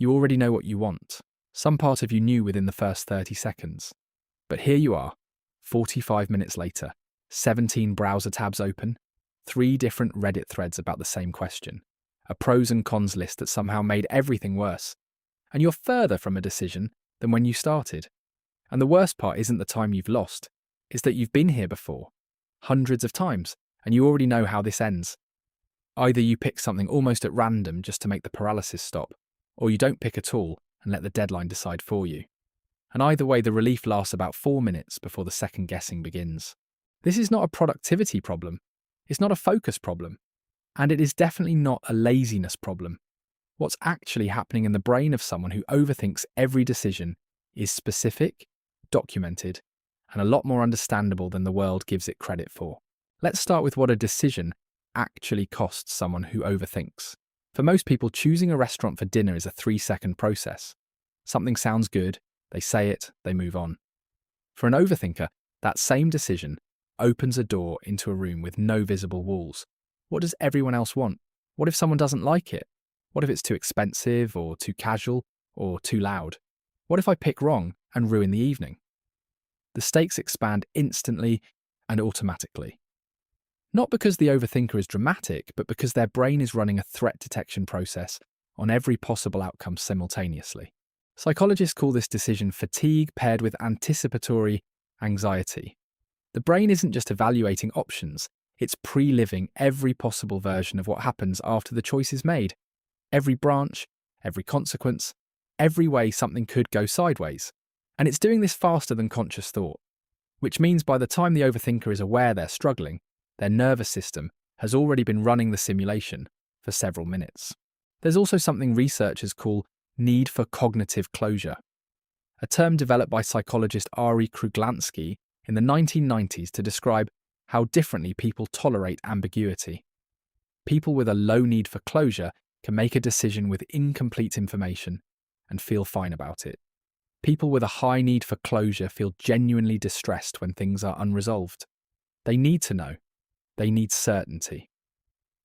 You already know what you want. Some part of you knew within the first 30 seconds. But here you are, 45 minutes later, 17 browser tabs open, 3 different Reddit threads about the same question, a pros and cons list that somehow made everything worse. And you're further from a decision than when you started. And the worst part isn't the time you've lost, it's that you've been here before, hundreds of times, and you already know how this ends. Either you pick something almost at random just to make the paralysis stop, or you don't pick at all and let the deadline decide for you. And either way, the relief lasts about 4 minutes before the second guessing begins. This is not a productivity problem. It's not a focus problem. And it is definitely not a laziness problem. What's actually happening in the brain of someone who overthinks every decision is specific, documented, and a lot more understandable than the world gives it credit for. Let's start with what a decision actually costs someone who overthinks. For most people, choosing a restaurant for dinner is a 3-second process. Something sounds good, they say it, they move on. For an overthinker, that same decision opens a door into a room with no visible walls. What does everyone else want? What if someone doesn't like it? What if it's too expensive or too casual or too loud? What if I pick wrong and ruin the evening? The stakes expand instantly and automatically. Not because the overthinker is dramatic, but because their brain is running a threat detection process on every possible outcome simultaneously. Psychologists call this decision fatigue paired with anticipatory anxiety. The brain isn't just evaluating options, it's pre-living every possible version of what happens after the choice is made. Every branch, every consequence, every way something could go sideways. And it's doing this faster than conscious thought, which means by the time the overthinker is aware they're struggling, their nervous system has already been running the simulation for several minutes. There's also something researchers call need for cognitive closure, a term developed by psychologist Ari Kruglansky in the 1990s to describe how differently people tolerate ambiguity. People with a low need for closure can make a decision with incomplete information and feel fine about it. People with a high need for closure feel genuinely distressed when things are unresolved. They need to know. They need certainty.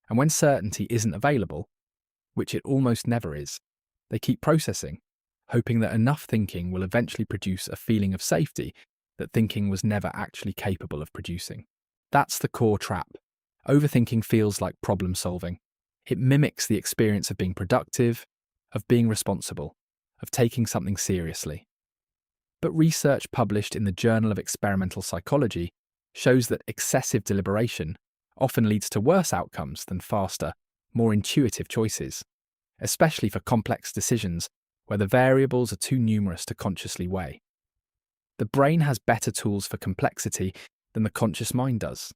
And when certainty isn't available, which it almost never is, they keep processing, hoping that enough thinking will eventually produce a feeling of safety that thinking was never actually capable of producing. That's the core trap. Overthinking feels like problem solving. It mimics the experience of being productive, of being responsible, of taking something seriously. But research published in the Journal of Experimental Psychology shows that excessive deliberation often leads to worse outcomes than faster, more intuitive choices, especially for complex decisions where the variables are too numerous to consciously weigh. The brain has better tools for complexity than the conscious mind does.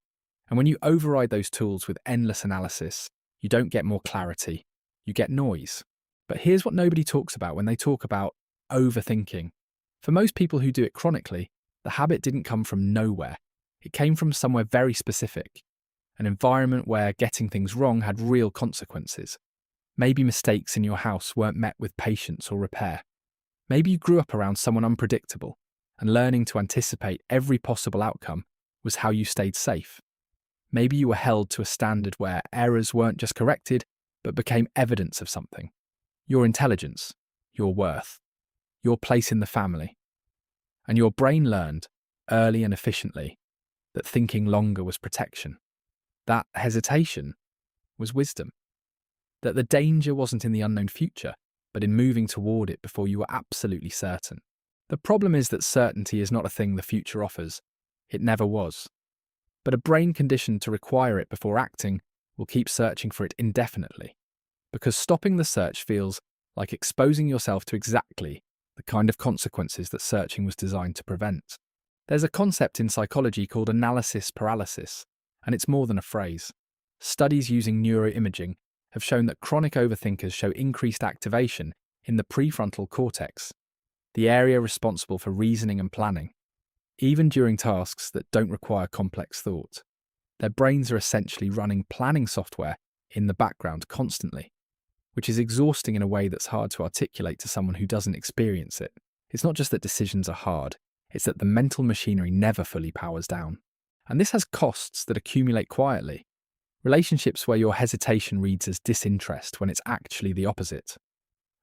And when you override those tools with endless analysis, you don't get more clarity, you get noise. But here's what nobody talks about when they talk about overthinking. For most people who do it chronically, the habit didn't come from nowhere. It came from somewhere very specific, an environment where getting things wrong had real consequences. Maybe mistakes in your house weren't met with patience or repair. Maybe you grew up around someone unpredictable, and learning to anticipate every possible outcome was how you stayed safe. Maybe you were held to a standard where errors weren't just corrected, but became evidence of something. Your intelligence, your worth, your place in the family. And your brain learned, early and efficiently, that thinking longer was protection. That hesitation was wisdom. That the danger wasn't in the unknown future, but in moving toward it before you were absolutely certain. The problem is that certainty is not a thing the future offers. It never was. But a brain conditioned to require it before acting will keep searching for it indefinitely, because stopping the search feels like exposing yourself to exactly the kind of consequences that searching was designed to prevent. There's a concept in psychology called analysis paralysis, and it's more than a phrase. Studies using neuroimaging have shown that chronic overthinkers show increased activation in the prefrontal cortex, the area responsible for reasoning and planning. Even during tasks that don't require complex thought, their brains are essentially running planning software in the background constantly, which is exhausting in a way that's hard to articulate to someone who doesn't experience it. It's not just that decisions are hard, it's that the mental machinery never fully powers down. And this has costs that accumulate quietly. Relationships where your hesitation reads as disinterest when it's actually the opposite.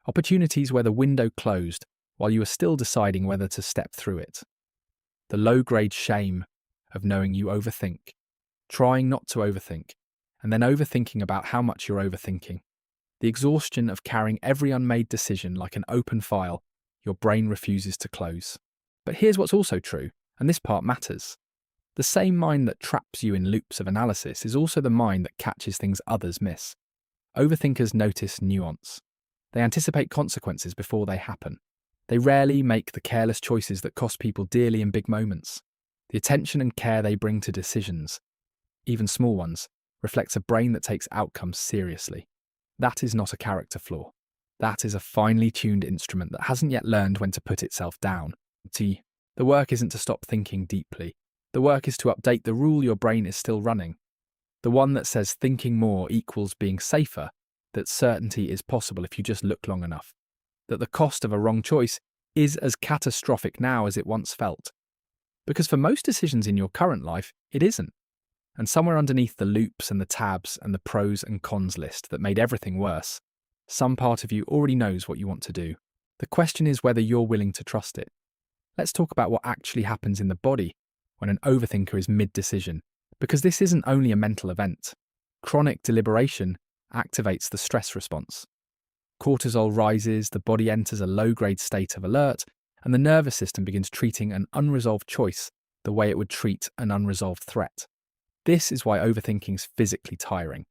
Opportunities where the window closed while you were still deciding whether to step through it. The low-grade shame of knowing you overthink, trying not to overthink, and then overthinking about how much you're overthinking. The exhaustion of carrying every unmade decision like an open file your brain refuses to close. But here's what's also true, and this part matters. The same mind that traps you in loops of analysis is also the mind that catches things others miss. Overthinkers notice nuance. They anticipate consequences before they happen. They rarely make the careless choices that cost people dearly in big moments. The attention and care they bring to decisions, even small ones, reflects a brain that takes outcomes seriously. That is not a character flaw. That is a finely tuned instrument that hasn't yet learned when to put itself down. The work isn't to stop thinking deeply. The work is to update the rule your brain is still running. The one that says thinking more equals being safer, that certainty is possible if you just look long enough, that the cost of a wrong choice is as catastrophic now as it once felt. Because for most decisions in your current life, it isn't. And somewhere underneath the loops and the tabs and the pros and cons list that made everything worse, some part of you already knows what you want to do. The question is whether you're willing to trust it. Let's talk about what actually happens in the body when an overthinker is mid-decision, because this isn't only a mental event. Chronic deliberation activates the stress response. Cortisol rises, the body enters a low-grade state of alert, and the nervous system begins treating an unresolved choice the way it would treat an unresolved threat. This is why overthinking is physically tiring,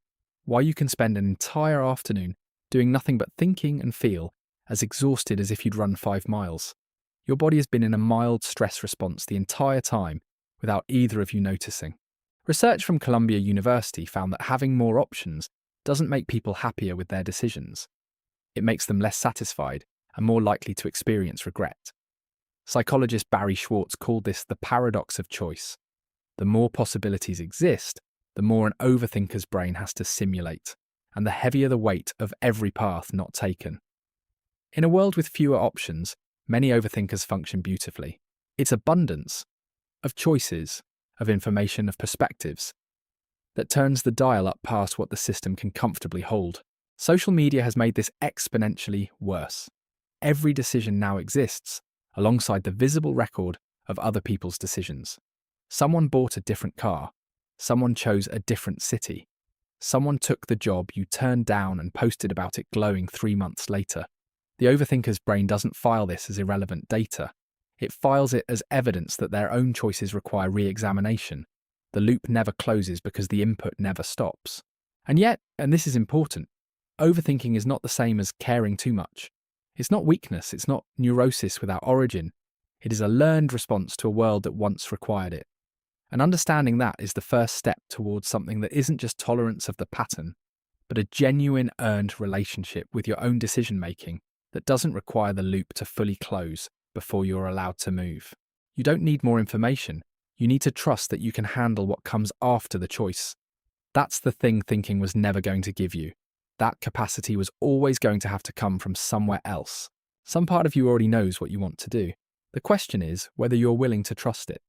why you can spend an entire afternoon doing nothing but thinking and feel as exhausted as if you'd run 5 miles. Your body has been in a mild stress response the entire time without either of you noticing. Research from Columbia University found that having more options doesn't make people happier with their decisions. It makes them less satisfied and more likely to experience regret. Psychologist Barry Schwartz called this the paradox of choice. The more possibilities exist, the more an overthinker's brain has to simulate, and the heavier the weight of every path not taken. In a world with fewer options, many overthinkers function beautifully. It's abundance of choices, of information, of perspectives that turns the dial up past what the system can comfortably hold. Social media has made this exponentially worse. Every decision now exists alongside the visible record of other people's decisions. Someone bought a different car. Someone chose a different city. Someone took the job you turned down and posted about it glowing 3 months later. The overthinker's brain doesn't file this as irrelevant data. It files it as evidence that their own choices require re-examination. The loop never closes because the input never stops. And yet, and this is important, overthinking is not the same as caring too much. It's not weakness, it's not neurosis without origin. It is a learned response to a world that once required it. And understanding that is the first step towards something that isn't just tolerance of the pattern, but a genuine earned relationship with your own decision-making that doesn't require the loop to fully close before you're allowed to move. You don't need more information. You need to trust that you can handle what comes after the choice. That's the thing thinking was never going to give you. That capacity was always going to have to come from somewhere else. Some part of you already knows what you want to do. The question is whether you're willing to trust it.